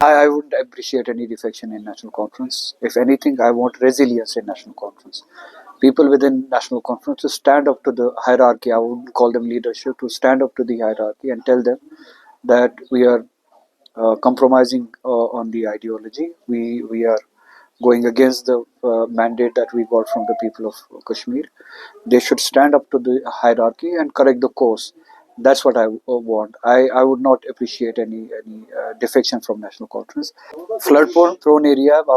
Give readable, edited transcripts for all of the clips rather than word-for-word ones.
I wouldn't appreciate any defection in National Conference. If anything, I want resilience in National Conference. People within National Conference to stand up to the hierarchy. I wouldn't call them leadership, to stand up to the hierarchy and tell them that we are compromising on the ideology. We are going against the mandate that we got from the people of Kashmir. They should stand up to the hierarchy and correct the course. That's what I want. I would not appreciate any defection from National Conference. Flood prone area,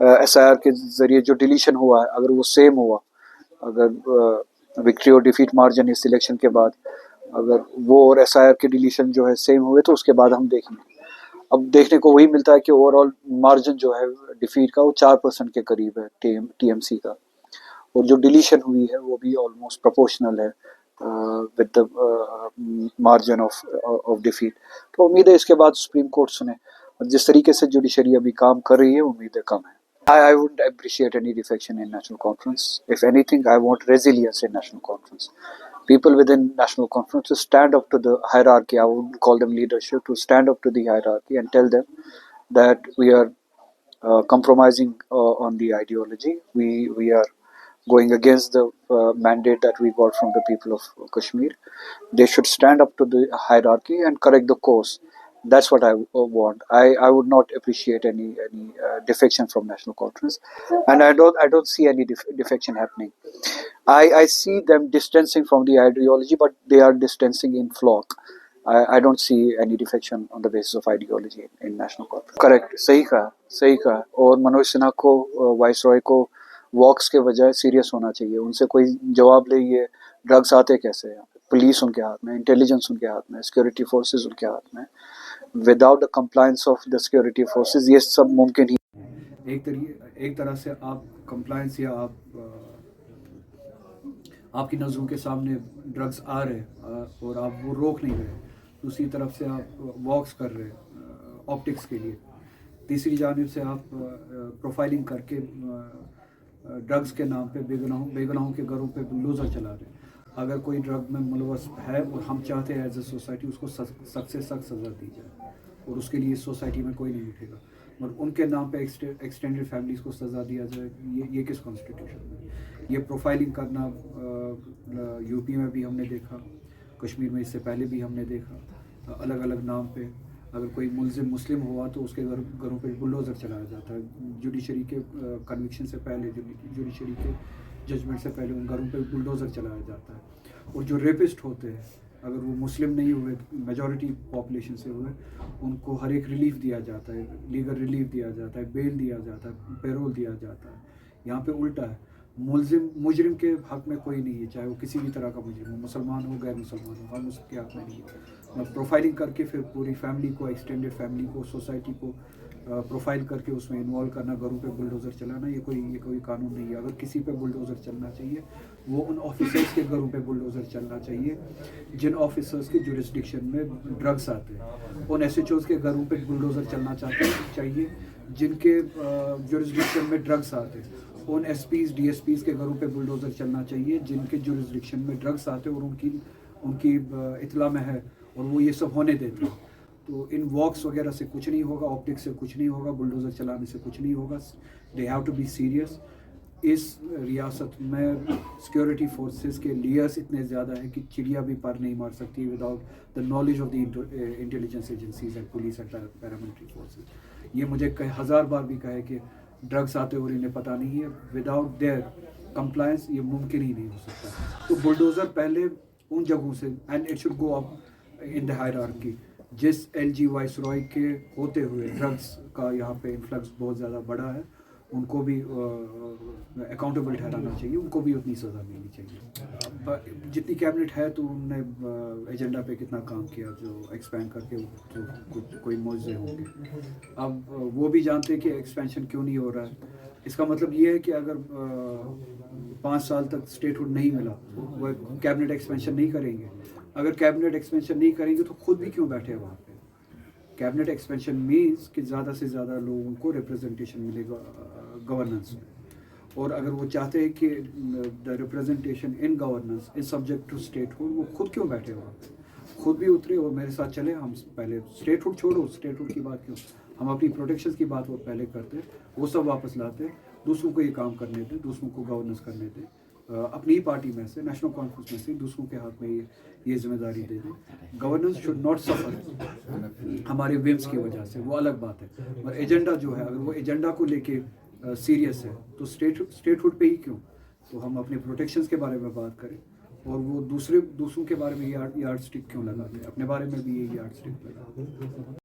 SIR کے ذریعے جو deletion ہوا ہے اگر وہ same ہوا, اگر victory اور ڈیفیٹ مارجن اس الیکشن کے بعد اگر وہ اور SIR کے ڈیلیشن جو ہے سیم ہوئے تو اس کے بعد ہم دیکھیں گے. اب دیکھنے کو وہی ملتا ہے کہ اوور آل مارجن جو ہے ڈیفیٹ کا وہ 4% کے قریب ہے TMC کا, اور جو ڈیلیشن ہوئی ہے وہ بھی آلموسٹ پروپورشنل ہے with the margin of defeat. تو امید ہے اس کے بعد سپریم کورٹ سنے, اور جس طریقے سے جوڈیشری ابھی کام کر رہی ہے امید ہے کم ہے. I wouldn't appreciate any defection in National Conference. If anything, I want resilience in National Conference. People within National Conference to stand up to the hierarchy. I wouldn't call them leadership, to stand up to the hierarchy and tell them that we are compromising on the ideology. We are going against the mandate that we got from the people of Kashmir. They should stand up to the hierarchy and correct the course. That's what I want. I would not appreciate any defection from National Conference, and I don't see any defection happening. I see them distancing from the ideology, but they are distancing in flock. I don't see any defection on the basis of ideology in National Conference. Correct, صحیح کہا. اور منوج سنہا کو voice رائے کو walks کے بجائے serious ہونا چاہیے. ان سے کوئی جواب لے, یہ ڈرگس آتے کیسے ہیں, پولیس ان کے ہاتھ میں, انٹیلیجنس ان کے ہاتھ میں, سیکورٹی فورسز ان کے ہاتھ میں. Without the compliance of the security forces یہ سب ممکن ہی. ایک طرح سے آپ کمپلائنس یا آپ کی نظروں کے سامنے ڈرگس آ رہے اور آپ وہ روک نہیں رہے, دوسری طرف سے آپ واکس کر رہے آپٹکس کے لیے, تیسری جانب سے آپ پروفائلنگ کر کے ڈرگس کے نام پہ بے گناہوں کے گھروں پہ بلڈوزر چلا رہے. اگر کوئی ڈرگ میں ملوث ہے اور ہم چاہتے ہیں ایز اے سوسائٹی اس کو سخت سے سخت سزا دی جائے, اور اس کے لیے اس سوسائٹی میں کوئی نہیں اٹھے گا, اور ان کے نام پہ ایکسٹینڈیڈ فیملیز کو سزا دیا جائے, یہ کس کانسٹیٹیوشن میں؟ یہ پروفائلنگ کرنا UP میں بھی ہم نے دیکھا, کشمیر میں اس سے پہلے بھی ہم نے دیکھا, الگ الگ نام پہ اگر کوئی ملزم مسلم ہوا تو اس کے گھروں پہ بلڈوزر چلایا جاتا ہے. جوڈیشری کے کنوکشن سے پہلے, جوڈیشری کے ججمنٹ سے پہلے ان گھروں پہ بلڈوزر چلایا جاتا ہے. اور جو ریپسٹ ہوتے ہیں اگر وہ مسلم نہیں ہوئے, میجورٹی پاپولیشن سے ہوئے, ان کو ہر ایک ریلیف دیا جاتا ہے, لیگل ریلیف دیا جاتا ہے, بیل دیا جاتا ہے, پیرول دیا جاتا ہے. یہاں پہ الٹا ہے, مجرم کے حق میں کوئی نہیں ہے, چاہے وہ کسی بھی طرح کا مجرم ہو, مسلمان ہو غیر مسلمان ہو, ہم اس کے حق میں نہیں ہے. پروفائلنگ کر کے پھر پوری فیملی کو, ایکسٹینڈیڈ فیملی کو, سوسائٹی کو پروفائل کر کے اس میں انوالو کرنا, گھروں پہ بلڈوزر چلانا, یہ کوئی قانون نہیں ہے. اگر کسی پہ بلڈوزر چلنا چاہیے وہ ان آفیسرس کے گھروں پہ بلڈوزر چلنا چاہیے جن آفیسرس کے جورسڈکشن میں ڈرگس آتے ہیں. ان SHOs کے گھروں پہ بلڈوزر چلنا چاہیے جن کے جورسڈکشن میں ڈرگس آتے ہیں. ان SPs DSPs کے گھروں پہ بلڈوزر چلنا چاہیے جن کے جورسڈکشن میں ڈرگس آتے ہیں اور ان کی اطلاع میں ہے اور وہ یہ سب ہونے دیتے ہیں. تو ان واکس وغیرہ سے کچھ نہیں ہوگا, آپٹکس سے کچھ نہیں ہوگا, بلڈوزر چلانے سے کچھ نہیں ہوگا. They have to be serious. اس ریاست میں سیکورٹی فورسز کے لیئرس اتنے زیادہ ہیں کہ چڑیا بھی پر نہیں مار سکتی without the knowledge of the intelligence agencies and police and paramilitary forces. یہ مجھے 1000 بار بھی کہے کہ ڈرگس آتے اور انہیں پتہ نہیں ہے, وداؤٹ دیئر کمپلائنس یہ ممکن ہی نہیں ہو سکتا. تو بلڈوزر پہلے ان جگہوں سے, and it should go up in the hierarchy. جس LG وائس رائے کے ہوتے ہوئے ڈرگس کا یہاں پہ انفلکس بہت زیادہ بڑا ہے, ان کو بھی اکاؤنٹیبل ٹھہرانا چاہیے, ان کو بھی اتنی سزا ملنی چاہیے. جتنی کیبنٹ ہے تو انہوں نے ایجنڈا پہ کتنا کام کیا جو ایکسپینڈ کر کے کوئی معجزے ہوں گے. اب وہ بھی جانتے ہیں کہ ایکسپینشن کیوں نہیں ہو رہا ہے. اس کا مطلب یہ ہے کہ اگر 5 سال تک اسٹیٹ ہوڈ نہیں ملا, وہ کیبنٹ ایکسپینشن نہیں کریں گے. اگر کیبنٹ ایکسپینشن نہیں کریں گے تو خود بھی کیوں بیٹھے وہاں پہ. کیبنٹ ایکسپینشن مینس کہ زیادہ سے زیادہ لوگوں کو ریپرزنٹیشن ملے گا گورننس میں, اور اگر وہ چاہتے ہیں کہ the representation in governance is subject to statehood, وہ خود کیوں بیٹھے وہاں پہ, خود بھی اترے اور میرے ساتھ چلے. ہم پہلے اسٹیٹ ہوڈ چھوڑو, اسٹیٹ ہوڈ کی بات کیوں, ہم اپنی پروٹیکشنز کی بات وہ پہلے کرتے, وہ سب واپس لاتے, دوسروں کو یہ کام کرنے دیں, دوسروں کو گورننس کرنے دیں, اپنی ہی پارٹی میں سے, نیشنل کانفرنس میں سے دوسروں کے ہاتھ میں یہ ذمہ داری دے دیں. گورننس شوڈ ناٹ سفر ہمارے ویمس کی وجہ سے, وہ الگ بات ہے. اور ایجنڈا جو ہے, اگر وہ ایجنڈا کو لے کے سیریس ہے تو اسٹیٹ ہوڈ پہ ہی کیوں. تو ہم اپنے پروٹیکشنز کے بارے میں بات کریں, اور وہ دوسروں کے بارے میں یارڈ اسٹک کیوں لگاتے ہیں, اپنے بارے میں بھی یہ یارڈ اسٹک لگاتے ہیں.